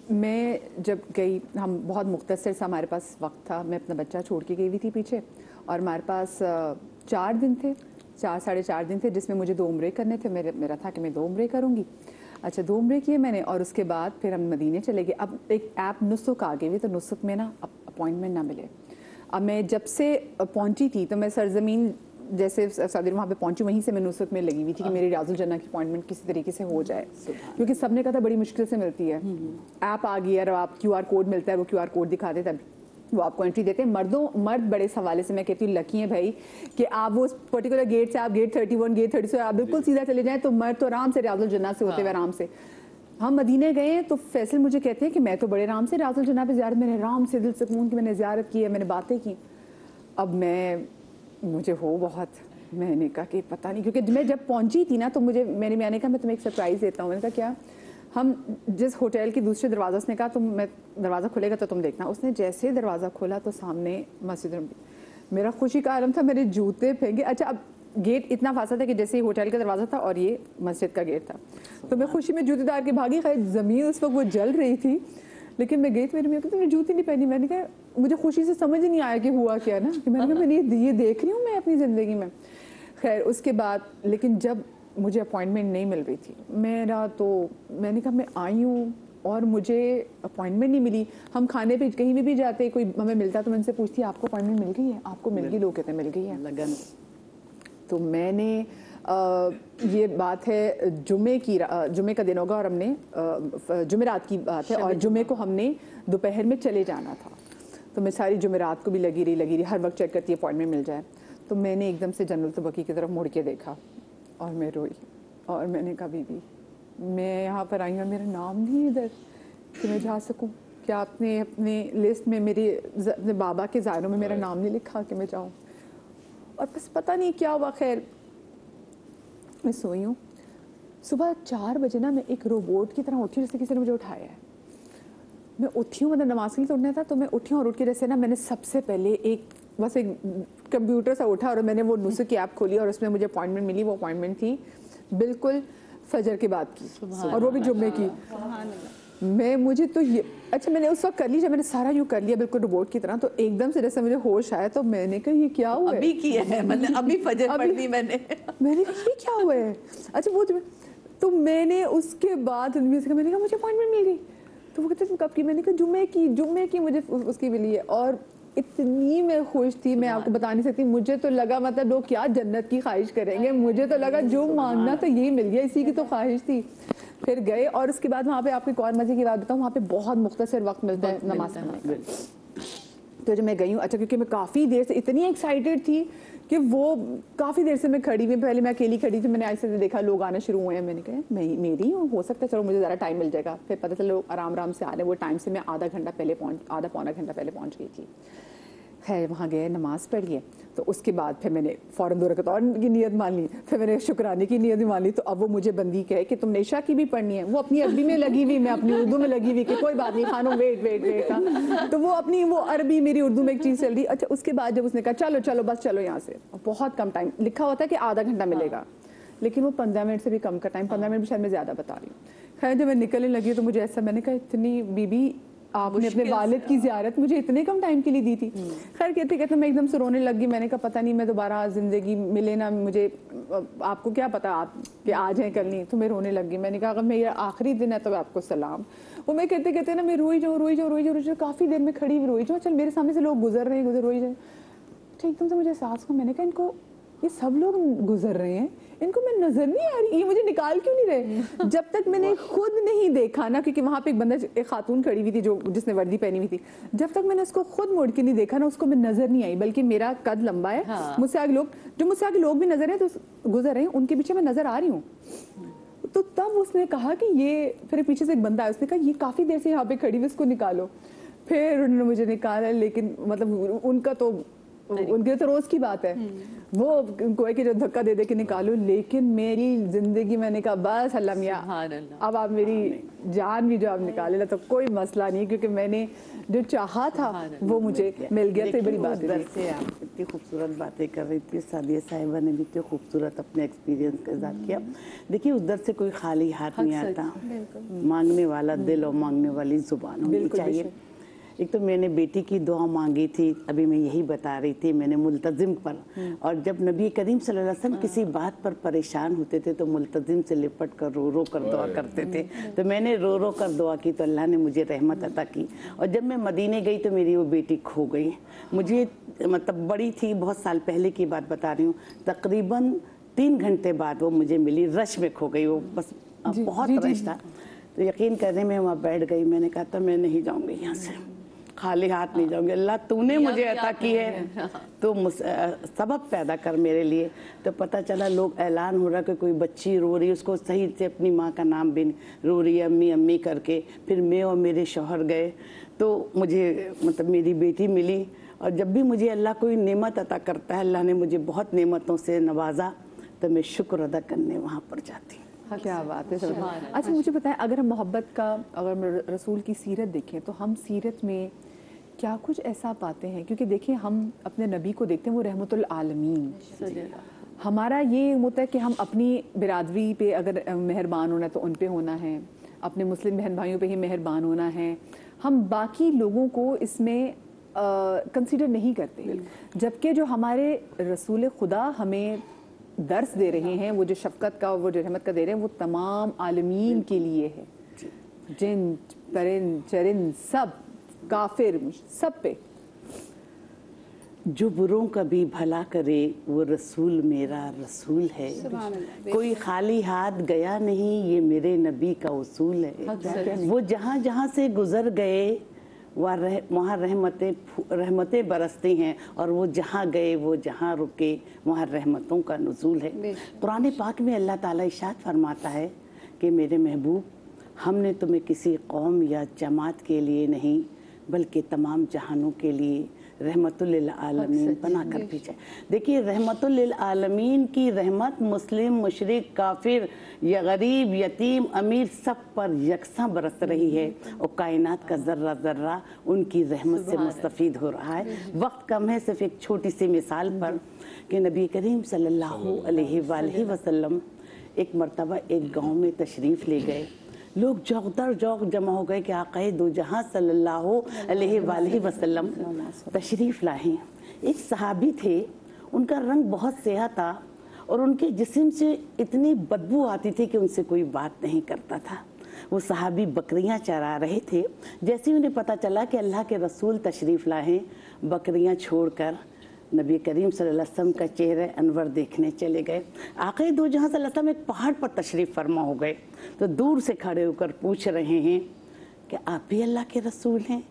میں جب گئی, ہم بہت مختصر سا ہمارے پاس وقت تھا, میں اپنا بچہ چھوڑ کے گئی ہوئی تھی پیچھے, اور ہمارے پاس 4 دن تھے, 4-4.5 دن تھے, جس میں مجھے 2 عمرے کرنے تھے. میرا تھا کہ میں 2 عمرے کروں گی. اچھا 2 عمرے کیے میں نے, اور اس کے بعد پھر ہم مدینے چلے گئے. اب ایک ایپ نسک آ گئی ہوئی, تو نسک میں نا اپوائنٹمنٹ نہ ملے. اب میں جب سے پہنچی تھی تو میں سرزمین جیسے سعودی وہاں پہ پہنچی, وہیں سے میں نسک میں لگی ہوئی تھی کہ میری ریاض الجنہ کی اپوائنٹمنٹ کسی طریقے سے ہو جائے, کیونکہ سب نے کہا تھا بڑی مشکل سے ملتی ہے. ایپ آ گئی ہے, اور آپ QR کوڈ ملتا ہے, وہ QR کوڈ دکھاتے تب وہ آپ کو انٹری دیتے ہیں. مرد بڑے اس حوالے سے میں کہتی ہوں لکی ہیں بھائی کہ آپ وہ پرٹیکولر گیٹ سے, آپ گیٹ 31 گیٹ 30 سے آپ بالکل سیدھا چلے جائیں, تو مرد تو آرام سے ریاض الجنہ سے ہوتے ہوئے آرام سے. ہم مدینے گئے تو فیصل مجھے کہتے ہیں کہ میں تو بڑے آرام سے ریاض الجنہ پہ زیارت, میں نے آرام سے دل سکون کی میں نے زیارت کی ہے, میں نے باتیں کی. اب مجھے ہو بہت, میں نے کہا کہ پتہ نہیں, کیونکہ میں جب پہنچی تھی نا تو میں نے کہا میں تمہیں ایک سرپرائز دیتا ہوں. میں نے کہا کیا؟ ہم جس ہوٹل کے دوسرے دروازے, اس نے کہا تم میں دروازہ کھلے گا تو تم دیکھنا. اس نے جیسے دروازہ کھولا تو سامنے مسجد نبی. میرا خوشی کا عالم تھا, میرے جوتے پھینکے. اچھا اب گیٹ اتنا فاصلہ تھا کہ جیسے ہی ہوٹل کا دروازہ تھا اور یہ مسجد کا گیٹ تھا, تو میں خوشی میں جوتے دار کے بھاگی. خیر زمین اس وقت وہ جل رہی تھی, لیکن میں گئی تو میری کہتی میں جوتی نہیں پہنی. میں نے کہا مجھے خوشی سے سمجھ نہیں آیا کہ ہوا کیا نا, کہ میں نے کہا میں یہ دیکھ رہی ہوں میں اپنی زندگی میں. خیر اس کے بعد لیکن جب مجھے اپوائنٹمنٹ نہیں مل رہی تھی میں نے کہا میں آئی ہوں اور مجھے اپوائنٹمنٹ نہیں ملی. ہم کھانے پہ کہیں بھی جاتے, کوئی ہمیں ملتا تو میں ان سے پوچھتی آپ کو اپوائنٹمنٹ مل گئی ہے, آپ کو مل گئی؟ لوگ کہتے ہیں مل گئی ہے. لگن. تو میں نے یہ بات ہے جمعے کا دن ہوگا, اور ہم نے جمعرات کی بات ہے, اور جمعے کو ہم نے دوپہر میں چلے جانا تھا. تو میں ساری جمعرات کو بھی لگی رہی, ہر وقت چیک کرتی اپوائنٹمنٹ مل جائے. تو میں نے ایک دم سے جنرل البقیع کی طرف مڑ کے دیکھا اور میں روئی, اور میں نے کہا بی بی میں یہاں پر آئی ہوں, میرا نام نہیں ادھر کہ میں جا سکوں, کیا آپ نے اپنے لسٹ میں اپنے بابا کے زائروں میں میرا نام نہیں لکھا کہ میں جاؤں؟ اور بس پتہ نہیں کیا ہوا. خیر میں سوئی ہوں, صبح 4 بجے نا میں ایک روبوٹ کی طرح اٹھی, جیسے کسی نے مجھے اٹھایا ہے. میں اٹھی ہوں, مطلب نماز کے لیے اٹھنا تھا, تو میں اٹھی ہوں, اور اٹھ کے جیسے نا میں نے سب سے پہلے ایک کمپیوٹر سا اٹھا, اور میں نے وہ نسک کی ایپ کھولی, اور اس میں مجھے اپوائنٹمنٹ ملی. وہ اپوائنٹمنٹ تھی بالکل فجر کے بعد کی, اور وہ بھی جمعے کی. مجھے تو یہ اچھا میں نے اس وقت کر لی, جب میں نے سارا یوں کر لیا بالکل روبوٹ کی طرح, تو ایک دم سے جیسے مجھے ہوش آیا, تو میں نے کہا یہ کیا ہوا ہے, ابھی کیا ہے, مطلب ابھی فجر پڑھ دی میں نے کہا یہ کیا ہوا ہے. اچھا وہ تو میں نے اس کے بعد میں نے کہا مجھے اپوائنٹمنٹ مل گئی. تو وہ کہتے تم کب کی؟ میں نے کہا جمعے کی مجھے اس کی ملی ہے. اور اتنی میں خوش تھی, میں آپ کو بتا نہیں سکتی. مجھے تو لگا مطلب لوگ کیا جنت کی خواہش کریں گے, مجھے تو لگا جو مانگنا تو یہی مل گیا, اسی کی تو خواہش تھی. پھر گئے, اور اس کے بعد وہاں پہ آپ کو ایک اور مزے کی بات بتاؤں, وہاں پہ بہت مختصر وقت ملتا ہے نماز پڑھنے کا. تو جب میں گئی ہوں, اچھا کیونکہ میں کافی دیر سے اتنی ایکسائٹیڈ تھی کہ وہ کافی دیر سے میں کھڑی ہوئی, پہلے میں اکیلی کھڑی تھی, میں نے ایسے دیکھا لوگ آنا شروع ہوئے ہیں, میں نے کہا میری ہو سکتا ہے چلو مجھے ذرا ٹائم مل جائے گا. پھر پتہ چلو آرام سے آ رہے ہیں, وہ ٹائم سے میں آدھا پونا گھنٹہ پہلے پہنچ گئی تھی. خیر وہاں گئے, نماز پڑھی ہے, تو اس کے بعد پھر میں نے فوراً 2 رکعت اور کی نیت مان لی, پھر میں نے شکرانے کی نیت بھی مان لی. تو اب وہ مجھے بندی کہے کہ تم نے عشاء کی بھی پڑھنی ہے, وہ اپنی عربی میں لگی ہوئی, میں اپنی اردو میں لگی ہوئی کہ کوئی بات نہیں خانم ویٹ. تو وہ اپنی وہ عربی میری اردو میں ایک چیز چل رہی. اچھا اس کے بعد جب اس نے کہا چلو بس چلو یہاں سے, بہت کم ٹائم لکھا ہوتا ہے کہ آدھا گھنٹہ ملے گا, لیکن وہ 15 منٹ سے بھی کم کا ٹائم, 15 منٹ بھی شاید میں زیادہ بتا رہی ہوں. خیر جب میں نکلنے لگی تو مجھے ایسا, میں نے کہا اتنی بی بی آپ نے اپنے والد کی زیارت مجھے اتنے کم ٹائم کے لیے دی تھی. خیر کہتے میں ایک دم سے رونے لگ گئی. میں نے کہا پتہ نہیں میں دوبارہ زندگی ملے نا مجھے, آپ کو کیا پتا آپ کہ آج ہیں کل نہیں. تو میں رونے لگ گئی. میں نے کہا اگر میرا آخری دن ہے تو آپ کو سلام. وہ میں کہتے نا میں روئی جاؤں, کافی دیر میں کھڑی روئی جاؤں. چل میرے سامنے سے لوگ گزر رہے ہیں, روئی جائیں. ایک دم سے مجھے احساس ہوا, میں نے کہا ان کو یہ سب لوگ گزر رہے ہیں, ان کو میں نظر نہیں آ رہی, یہ مجھے نکال کیوں نہیں رہے. جب تک میں نے خود نہیں دیکھا نا, کیونکہ وہاں پہ ایک بندہ ایک خاتون کھڑی ہوئی تھی جس نے وردی پہنی ہوئی تھی, جب تک میں نے اس کو خود موڑ کے نہیں دیکھا نا, اس کو میں نظر نہیں آئی. بلکہ میرا قد لمبا ہے, مجھ سے آگے لوگ بھی نظر ہیں تو گزر رہے ہیں, ان کے پیچھے میں نظر آ رہی ہوں. تو تب اس نے کہا کہ یہ, پھر پیچھے سے ایک بندہ ہے, اس نے کہا یہ کافی دیر سے یہاں پہ کھڑی ہوئی, اس کو نکالو. پھر انہوں نے مجھے نکالا, لیکن مطلب ان کا تو उनके तो रोज की बात है, वो कोई कि जो धक्का दे दे के निकालो, लेकिन मेरी जिंदगी मैंने कहा बस अल्लाह मियां अब आप मेरी जान भी जो आप निकाले ला तो कोई मसला नहीं, क्योंकि मैंने जो चाहा था वो मुझे मिल गया। तो बड़ी बात है। से आप इतनी खूबसूरत बातें कर रही थी, सादिया साहिबा ने भी इतने खूबसूरत अपने एक्सपीरियंस का इज़हार किया। देखिए उधर से कोई खाली हाथ नहीं आता, मांगने वाला दिल और मांगने वाली जुबान होनी चाहिए। एक तो मैंने बेटी की दुआ मांगी थी, अभी मैं यही बता रही थी, मैंने मुल्तजिम पर, और जब नबी करीम सल्लल्लाहु अलैहि वसल्लम किसी बात पर परेशान होते थे तो मुल्तजिम से लिपट कर रो रो कर दुआ करते थे, तो मैंने रो रो कर दुआ की तो अल्लाह ने मुझे रहमत अता की। और जब मैं मदीने गई तो मेरी वो बेटी खो गई। मुझे मतलब बड़ी थी, बहुत साल पहले की बात बता रही हूँ, तकरीबन 3 घंटे बाद वो मुझे मिली, रश में खो गई वो, बस बहुत रश था। तो यकीन करने में वहाँ बैठ गई, मैंने कहा था मैं नहीं जाऊँगी यहाँ से, खाली हाथ नहीं जाऊंगी, अल्लाह तूने मुझे अता की है तो सबब पैदा कर मेरे लिए। तो पता चला लोग ऐलान हो रहा कि कोई बच्ची रो रही, उसको सही से अपनी माँ का नाम भी रो रही है, अम्मी अम्मी करके। फिर मैं और मेरे शौहर गए तो मुझे मतलब मेरी बेटी मिली। और जब भी मुझे अल्लाह कोई नेमत अता करता है, अल्लाह ने मुझे बहुत नेमतों से नवाजा, तो मैं शुक्र अदा करने वहाँ पर जाती हूँ। क्या बात है। अच्छा मुझे बताएं, अगर हम मोहब्बत का, अगर हम रसूल की सीरत देखें तो हम सीरत में क्या कुछ ऐसा पाते हैं? क्योंकि देखिए हम अपने नबी को देखते हैं, वो रहमतुल आलमीन। हमारा ये होता है कि हम अपनी बिरादरी पे अगर मेहरबान होना है तो उन पे होना है, अपने मुस्लिम बहन भाइयों पे ही मेहरबान होना है, हम बाकी लोगों को इसमें कंसीडर नहीं करते। जबकि जो हमारे रसूल खुदा हमें दर्स दे रहे हैं, वो जो शफकत का, वो जो रहमत का दे रहे हैं, वो तमाम आलमीन के लिए है, जिन परिंद चरिंद सब, काफिर सब पे। जो बुरों का भी भला करे वो रसूल मेरा रसूल है, कोई खाली हाथ गया नहीं, ये मेरे नबी का उसूल है। वो जहाँ जहाँ से गुजर गए वहाँ रहमतें बरसती हैं, और वो जहाँ गए वो जहाँ रुके वहाँ रहमतों का नुज़ूल है। कुरान पाक में अल्लाह ताला इरशाद फरमाता है कि मेरे महबूब, हमने तुम्हें किसी कौम या जमात के लिए नहीं बल्कि तमाम जहानों के लिए रहमतुल लिल आलमीन बना कर भेजा। देखिए रहमतुल लिल आलमीन की रहमत मुस्लिम, मुशरिक, काफिर या गरीब, यतीम, अमीर सब पर यकसा बरस रही है, और कायनात का जर्रा जर्रा उनकी रहमत से मुस्तफीद हो रहा है। वक्त कम है, सिर्फ एक छोटी सी मिसाल पर कि नबी करीम सल्लल्लाहु अलैहि वसल्लम एक मरतबा एक गाँव में तशरीफ़ ले गए। लोग जौक दर जौक जमा हो गए कि आक़ाए दो जहां सल्लल्लाहु अलैहि वसल्लम तशरीफ़ लाए। एक सहाबी थे, उनका रंग बहुत स्याह था और उनके जिस्म से इतनी बदबू आती थी कि उनसे कोई बात नहीं करता था। वो सहाबी बकरियां चरा रहे थे। जैसे ही उन्हें पता चला कि अल्लाह के रसूल तशरीफ़ लाए, बकरियां छोड़कर नबी करीम सल्लल्लाहु अलैहि वसल्लम का चेहरे अनवर देखने चले गए। आक़ाए दो जहां सल्लल्लाहु अलैहि वसल्लम एक पहाड़ पर तशरीफ़ फरमा हो गए, तो दूर से खड़े होकर पूछ रहे हैं कि आप भी अल्लाह के रसूल हैं?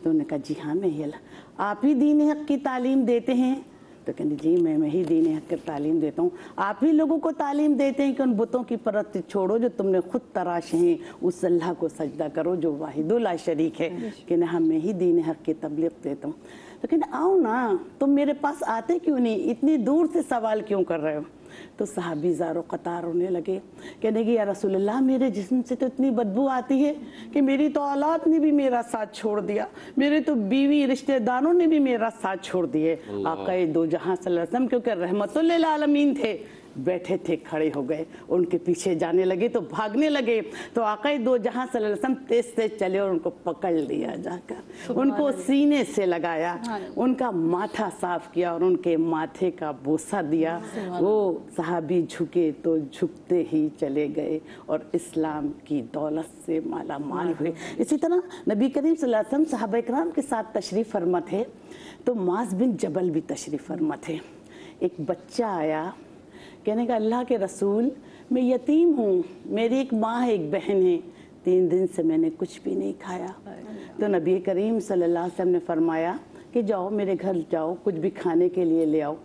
तो उन्होंने कहा जी हाँ मैं ही अल्लाह। आप ही दीन हक़ की तालीम देते हैं? तो कहते जी मैं ही दीन हक़ की तालीम देता हूँ। आप ही लोगों को तालीम देते हैं कि उन बुतों की परस्ती छोड़ो जो तुमने खुद तराशे हैं, उस अल्लाह को सजदा करो जो वाहिदुल ला शरीक है। कि ना मैं ही दीन हक़ की तबलीग देता हूँ। लेकिन आओ ना, तुम मेरे पास आते क्यों नहीं, इतनी दूर से सवाल क्यों कर रहे हो? तो सहाबी ज़ारो कतार होने लगे, कहने कि या रसूलल्लाह मेरे जिस्म से तो इतनी बदबू आती है कि मेरी तो औलाद ने भी मेरा साथ छोड़ दिया, मेरे तो बीवी रिश्तेदारों ने भी मेरा साथ छोड़ दिए। आक़ाए दो जहां सल्लल्लाहु अलैहि वसल्लम क्योंकि रहमतुल लिल आलमीन थे, बैठे थे खड़े हो गए, उनके पीछे जाने लगे तो भागने लगे। तो आक़ाए दो जहां सल्लल्लाहु अलैहि वसल्लम तेज तेज चले और उनको पकड़ लिया जाकर, उनको सीने से लगाया, उनका माथा साफ किया और उनके माथे का बोसा दिया। वो सहाबी झुके तो झुकते ही चले गए और इस्लाम की दौलत से माला माल हुए। इसी तरह नबी करीम सल्लल्लाहु अलैहि वसल्लम सहाबा इकराम के साथ तशरीफ़ फरमा थे, तो माज़ बिन जबल भी तशरीफ़ फरमा थे। एक बच्चा आया, कहने का अल्लाह के रसूल मैं यतीम हूँ, मेरी एक माँ है, एक बहन है, 3 दिन से मैंने कुछ भी नहीं खाया। तो नबी करीम सल्लल्लाहु अलैहि वसल्लम ने फरमाया कि जाओ मेरे घर जाओ, कुछ भी खाने के लिए ले आओ।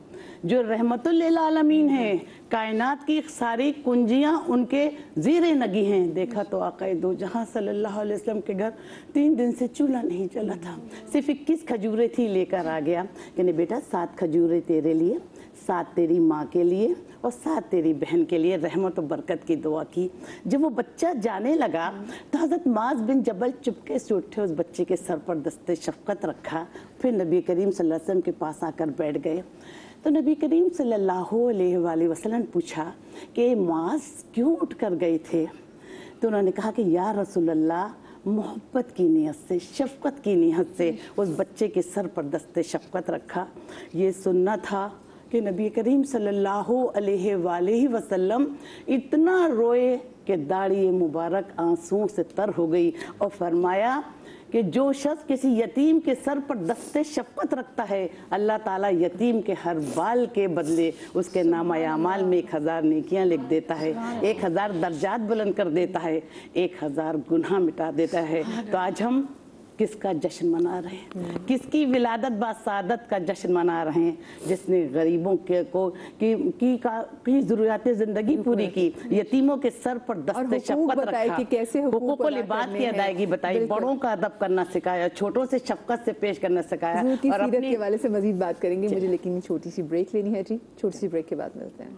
जो रहमतुल लिल आलमीन हैं, कायनात की सारी कुंजियां उनके ज़ेरे नगी हैं। देखा तो आक़ाए दो जहां सल्लल्लाहु अलैहि वसल्लम के घर 3 दिन से चूल्हा नहीं जला था, सिर्फ 21 खजूरें थी, लेकर आ गया। कहने बेटा 7 खजूरें तेरे लिए, 7 तेरी माँ के लिए और 7 तेरी बहन के लिए, रहमत और बरकत की दुआ की। जब वो बच्चा जाने लगा तो हज़रत माज़ बिन जबल चुपके से उठे, उस बच्चे के सर पर दस्ते शफ़क़त रखा, फिर नबी करीम सल्लल्लाहु अलैहि वसल्लम के पास आकर बैठ गए। तो नबी करीम सल्लल्लाहु अलैहि वसल्लम पूछा कि माज़ क्यों उठ कर गए थे? तो उन्होंने कहा कि या रसूल अल्लाह, मोहब्बत की नीयत से, शफ़क़त की नीयत से उस बच्चे के सर पर दस्ते शफ़क़त रखा। ये सुनना था कि नबी करीम सल्लल्लाहु अलैहि वसल्लम इतना रोए कि दाढ़ी मुबारक आंसुओं से तर हो गई और फरमाया कि जो शख्स किसी यतीम के सर पर दस्ते शफ़क़त रखता है, अल्लाह ताला यतीम के हर बाल के बदले उसके नामा अमाल में 1000 नेकियां लिख देता है, 1000 दर्जात बुलंद कर देता है, 1000 गुनाह मिटा देता है। तो आज हम किसका जश्न मना रहे हैं? किसकी विलादत बासादत का जश्न मना रहे हैं? जिसने गरीबों के को की ज़रूरियातें ज़िंदगी पूरी की, यतीमों के सर पर दस्ते शफ़क़त रखा, कि कैसे हुकूकुल इबाद की अदायगी बताई, बड़ों का अदब करना सिखाया, छोटों से शफ़क़त से पेश करना सिखाया। और अपनी के हवाले से मजीद बात करेंगे मुझे, लेकिन छोटी सी ब्रेक लेनी है जी, छोटी सी ब्रेक के बाद मिलते हैं।